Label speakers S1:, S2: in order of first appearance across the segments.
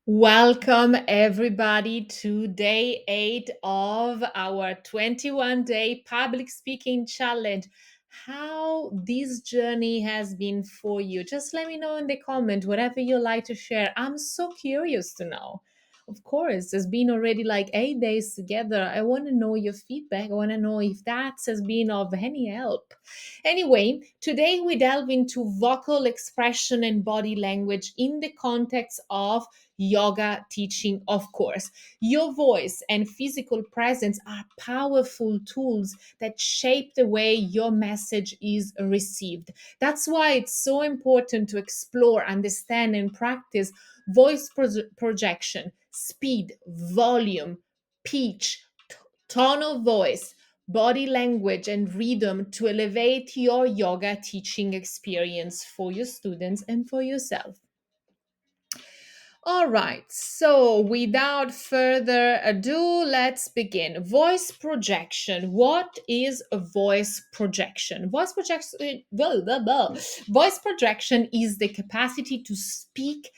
S1: Welcome, everybody, to day 8 of our 21-day public speaking challenge. How this journey has been for you. Just let me know in the comment, whatever you like to share. I'm so curious to know. Of course, it's been already like 8 days together. I want to know your feedback. I want to know if that has been of any help. Anyway, today we delve into vocal expression and body language in the context of yoga teaching, of course. Your voice and physical presence are powerful tools that shape the way your message is received. That's why it's so important to explore, understand, and practice voice projection, speed, volume, pitch, tone of voice, body language, and rhythm to elevate your yoga teaching experience for your students and for yourself. All right, so without further ado, let's begin. Voice projection. What is a voice projection? Voice projection is the capacity to speak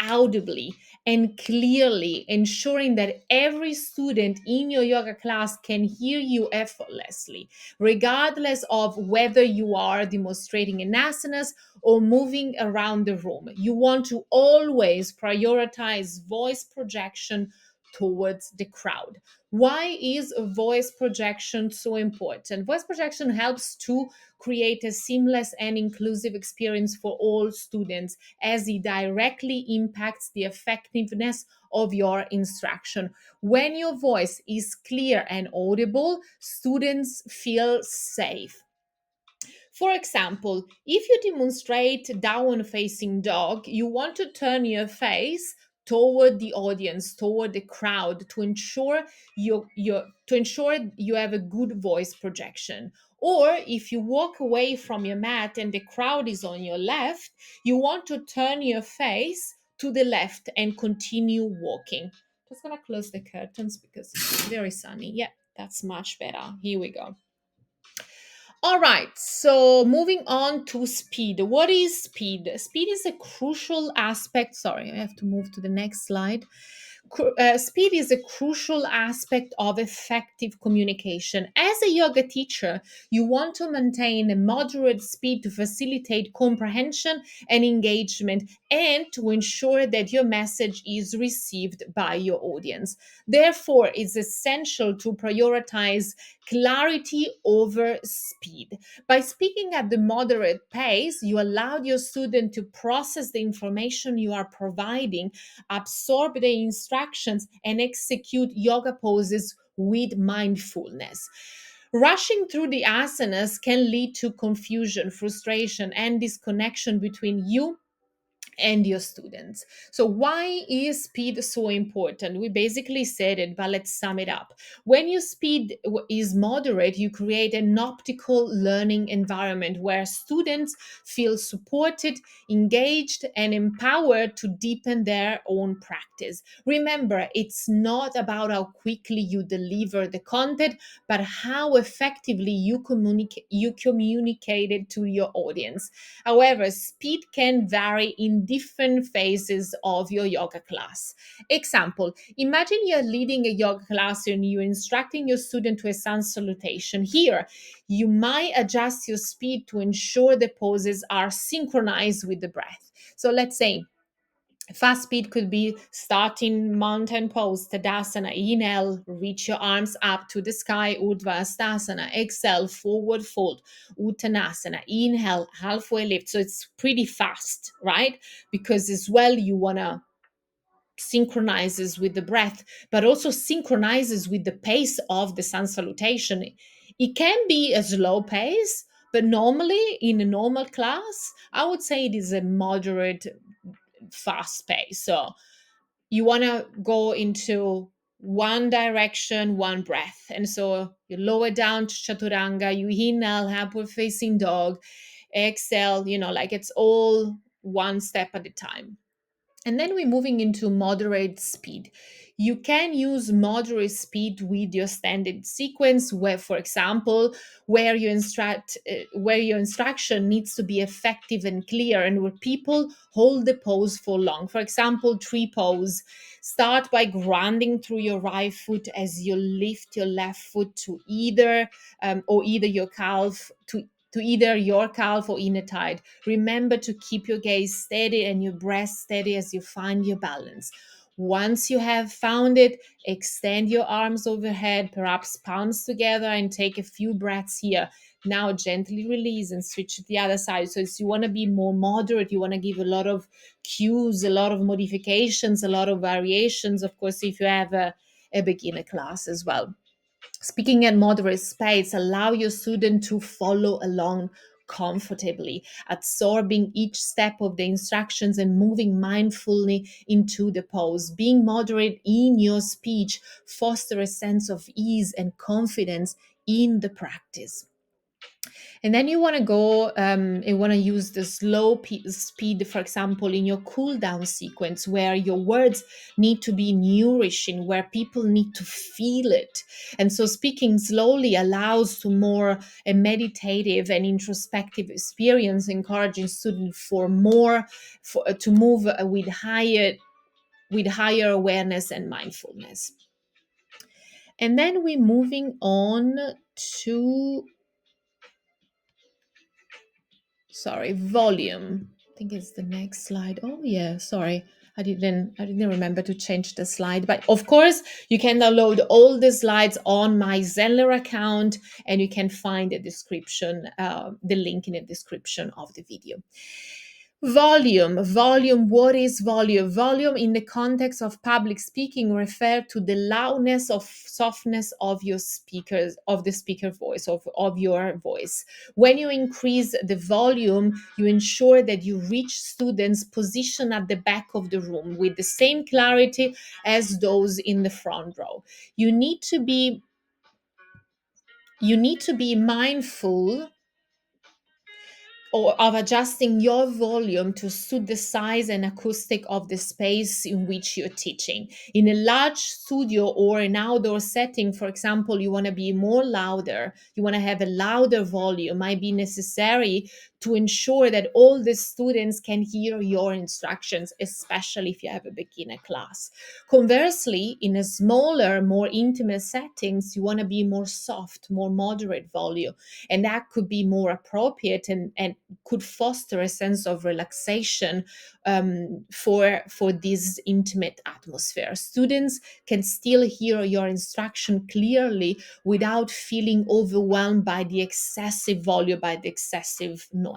S1: audibly and clearly, ensuring that every student in your yoga class can hear you effortlessly, regardless of whether you are demonstrating in asanas or moving around the room. You want to always prioritize voice projection towards the crowd. Why is voice projection so important? Voice projection helps to create a seamless and inclusive experience for all students as it directly impacts the effectiveness of your instruction. When your voice is clear and audible, students feel safe. For example, if you demonstrate downward facing dog, you want to turn your face toward the audience, toward the crowd to ensure you have a good voice projection. Or if you walk away from your mat and the crowd is on your left, you want to turn your face to the left and continue walking. Just gonna close the curtains because it's very sunny. Yeah, that's much better. Here we go. All right, so moving on to speed. What is speed? Speed is a crucial aspect. Sorry, I have to move to the next slide. Speed is a crucial aspect of effective communication. As a yoga teacher, you want to maintain a moderate speed to facilitate comprehension and engagement and to ensure that your message is received by your audience. Therefore, it's essential to prioritize clarity over speed. By speaking at the moderate pace, you allow your student to process the information you are providing, absorb the instructions, and execute yoga poses with mindfulness. Rushing through the asanas can lead to confusion, frustration, and disconnection between you and your students. So, why is speed so important? We basically said it, but let's sum it up. When your speed is moderate, you create an optical learning environment where students feel supported, engaged, and empowered to deepen their own practice. Remember, it's not about how quickly you deliver the content, but how effectively you communicate it to your audience. However, speed can vary in different phases of your yoga class. Example, imagine you're leading a yoga class and you're instructing your student to a sun salutation. Here, you might adjust your speed to ensure the poses are synchronized with the breath. So let's say fast speed could be starting mountain pose, Tadasana. Inhale, reach your arms up to the sky, Urdhva Exhale, forward fold, Uttanasana. Inhale, halfway lift. So it's pretty fast, right? Because as well, you want to synchronizes with the breath, but also synchronizes with the pace of the sun salutation. It can be a slow pace, but normally in a normal class, I would say it is a moderate fast pace. So you want to go into one direction, one breath. And so you lower down to chaturanga, you inhale, upward facing dog, exhale, like it's all one step at a time. And then we're moving into moderate speed. You can use moderate speed with your standard sequence, where, for example, where your instruction needs to be effective and clear, and where people hold the pose for long. For example, tree pose. Start by grounding through your right foot as you lift your left foot to either or either your calf to either your calf or inner thigh. Remember to keep your gaze steady and your breath steady as you find your balance. Once you have found it, extend your arms overhead, perhaps palms together, and take a few breaths here. Now, gently release and switch to the other side. So, if you want to be more moderate, you want to give a lot of cues, a lot of modifications, a lot of variations. Of course, if you have a beginner class as well. Speaking at moderate pace, allow your student to follow along comfortably, absorbing each step of the instructions and moving mindfully into the pose. Being moderate in your speech foster a sense of ease and confidence in the practice. And then you want to go, you want to use the speed, for example, in your cool down sequence, where your words need to be nourishing, where people need to feel it. And so speaking slowly allows to more a meditative and introspective experience, encouraging students to move with higher awareness and mindfulness. And then we're moving on to volume. I think it's the next slide. Oh yeah, sorry, I didn't remember to change the slide. But of course you can download all the slides on my Zenler account, and you can find the link in the description of the video. Volume. What is volume? Volume in the context of public speaking refer to the loudness of softness of your speakers, of the speaker voice, of your voice. When you increase the volume, you ensure that you reach students positioned at the back of the room with the same clarity as those in the front row. You need to be mindful or of adjusting your volume to suit the size and acoustic of the space in which you're teaching. In a large studio or an outdoor setting, for example, you want to be more louder, you want to have a louder volume, might be necessary to ensure that all the students can hear your instructions, especially if you have a beginner class. Conversely, in a smaller, more intimate settings, you want to be more soft, more moderate volume, and that could be more appropriate and could foster a sense of relaxation for this intimate atmosphere. Students can still hear your instruction clearly without feeling overwhelmed by the excessive volume, by the excessive noise.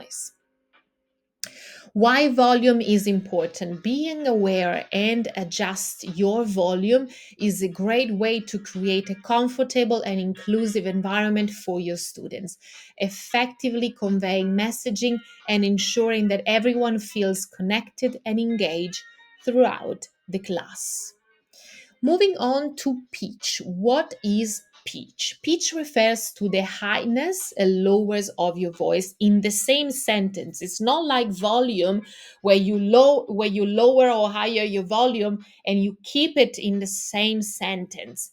S1: Why volume is important. Being aware and adjust your volume is a great way to create a comfortable and inclusive environment for your students, effectively conveying messaging and ensuring that everyone feels connected and engaged throughout the class. Moving on to pitch. What is pitch? Pitch refers to the highness and lowers of your voice in the same sentence. It's not like volume where you lower or higher your volume and you keep it in the same sentence.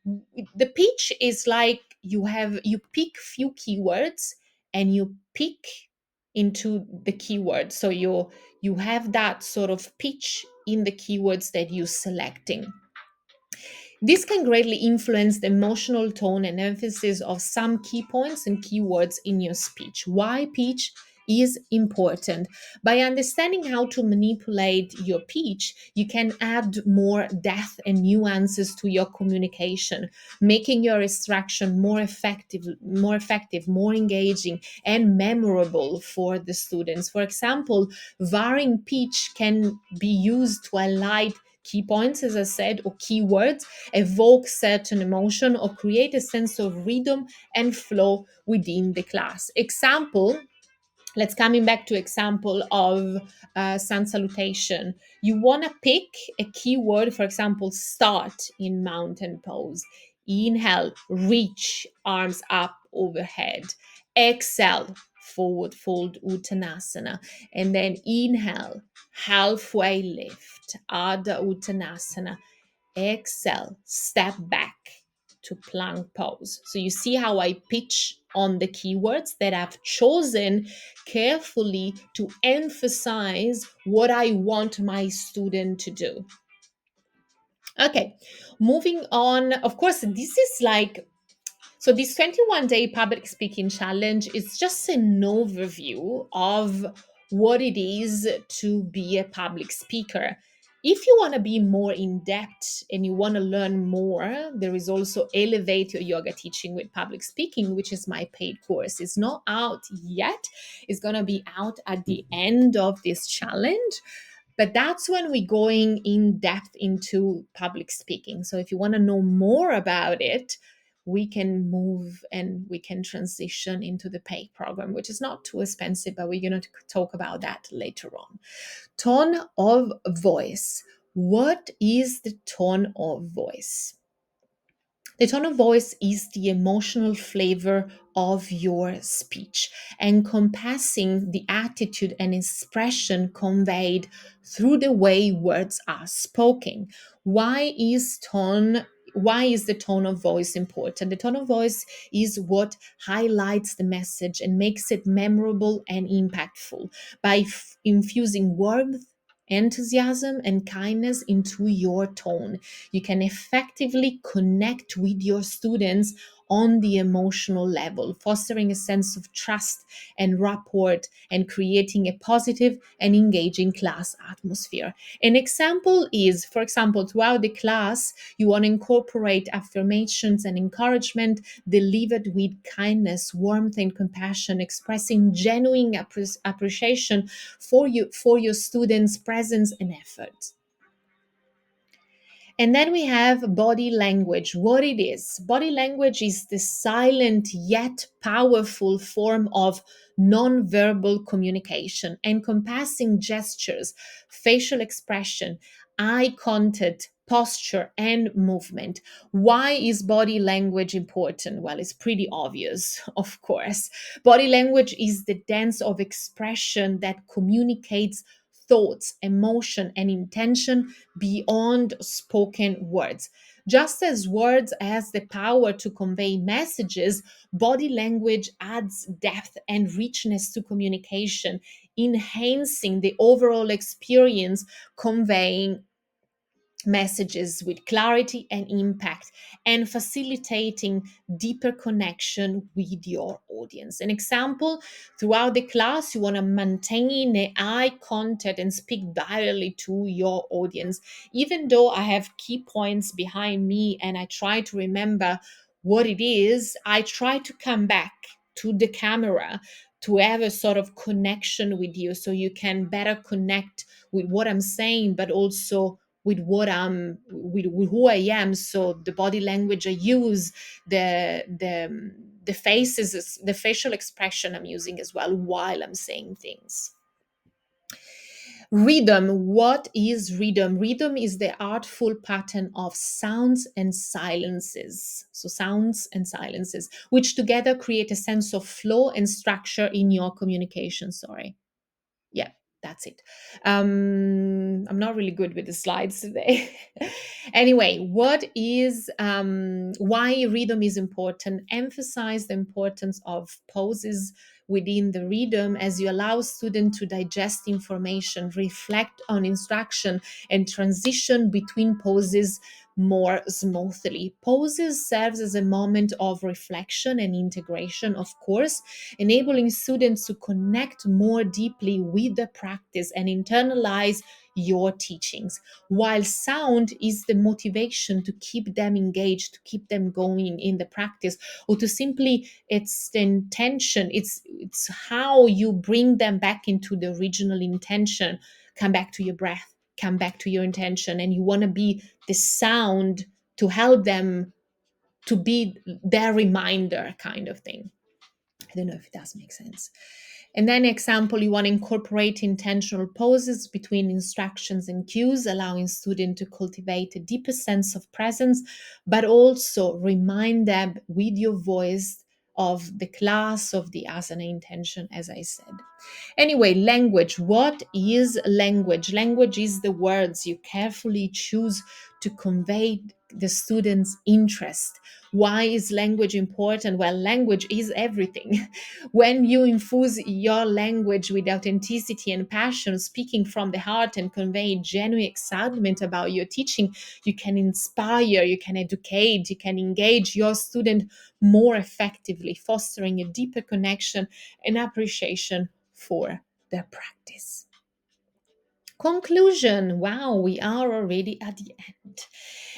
S1: The pitch is like you pick few keywords and you pick into the keyword. So you have that sort of pitch in the keywords that you're selecting. This can greatly influence the emotional tone and emphasis of some key points and keywords in your speech. Why pitch is important. By understanding how to manipulate your pitch, you can add more depth and nuances to your communication, making your instruction more effective, more engaging, and memorable for the students. For example, varying pitch can be used to highlight key points, as I said, or keywords, evoke certain emotion, or create a sense of rhythm and flow within the class. Example, let's coming back to example of sun salutation. You want to pick a keyword, for example, start in mountain pose. Inhale, reach arms up overhead. Exhale, forward fold Uttanasana. And then inhale, halfway lift, Ardha Uttanasana. Exhale, step back to plank pose. So you see how I pitch on the keywords that I've chosen carefully to emphasize what I want my student to do. Okay, moving on. Of course, this is like, so this 21-day public speaking challenge is just an overview of what it is to be a public speaker. If you want to be more in depth and you want to learn more, there is also Elevate Your Yoga Teaching with Public Speaking, which is my paid course. It's not out yet. It's going to be out at the end of this challenge. But that's when we're going in depth into public speaking. So if you want to know more about it, we can move and we can transition into the paid program, which is not too expensive, but we're going to talk about that later on. Tone of voice. What is the tone of voice? The tone of voice is the emotional flavor of your speech, encompassing the attitude and expression conveyed through the way words are spoken. Why is tone why is the tone of voice important? The tone of voice is what highlights the message and makes it memorable and impactful by infusing warmth, enthusiasm, and kindness into your tone. You can effectively connect with your students on the emotional level, fostering a sense of trust and rapport and creating a positive and engaging class atmosphere. An example is, for example, throughout the class, you want to incorporate affirmations and encouragement delivered with kindness, warmth, and compassion, expressing genuine appreciation for your students' presence and effort. And then we have body language. What it is? Body language is the silent yet powerful form of non-verbal communication, encompassing gestures, facial expression, eye contact, posture, and movement. Why is body language important? Well, it's pretty obvious, of course. Body language is the dance of expression that communicates thoughts, emotion, and intention beyond spoken words. Just as words has the power to convey messages, body language adds depth and richness to communication, enhancing the overall experience, conveying messages with clarity and impact, and facilitating deeper connection with your audience. An example, throughout the class, you want to maintain the eye contact and speak directly to your audience. Even though I have key points behind me and I try to remember what it is, I try to come back to the camera to have a sort of connection with you so you can better connect with what I'm saying, but also with what I'm with who I am. So the body language I use, the faces, the facial expression I'm using as well while I'm saying things. Rhythm. What is rhythm? Rhythm is the artful pattern of sounds and silences. So sounds and silences, which together create a sense of flow and structure in your communication. Sorry. Yeah, that's it. I'm not really good with the slides today. Anyway, what is why rhythm is important? Emphasize the importance of pauses within the rhythm as you allow students to digest information, reflect on instruction, and transition between pauses more smoothly. Pauses serves as a moment of reflection and integration, of course, enabling students to connect more deeply with the practice and internalize your teachings, while sound is the motivation to keep them engaged, to keep them going in the practice, or to simply, it's the intention, it's how you bring them back into the original intention. Come back to your breath, come back to your intention, and you want to be the sound to help them to be their reminder, kind of thing. I don't know if it does make sense. And then example, you want to incorporate intentional pauses between instructions and cues, allowing students to cultivate a deeper sense of presence, but also remind them with your voice of the class, of the asana intention, as I said. Anyway, language. What is language? Language is the words you carefully choose to convey the student's interest. Why is language important? Well, language is everything. When you infuse your language with authenticity and passion, speaking from the heart and convey genuine excitement about your teaching, you can inspire, you can educate, you can engage your student more effectively, fostering a deeper connection and appreciation for their practice. Conclusion. Wow, we are already at the end.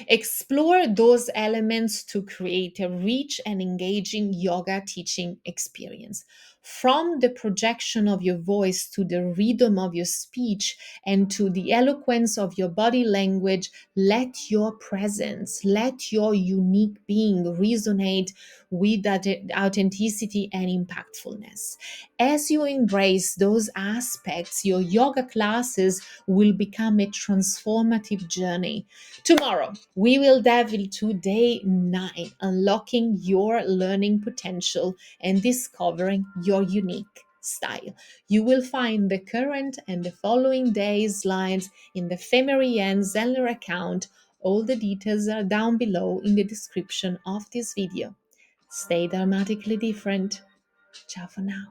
S1: Explore those elements to create a rich and engaging yoga teaching experience. From the projection of your voice to the rhythm of your speech and to the eloquence of your body language, let your presence, let your unique being resonate with that authenticity and impactfulness. As you embrace those aspects, your yoga classes will become a transformative journey. Tomorrow, we will dive into day 9, unlocking your learning potential and discovering your unique style. You will find the current and the following day's slides in the Femerian Zeller account. All the details are down below in the description of this video. Stay dramatically different. Ciao for now.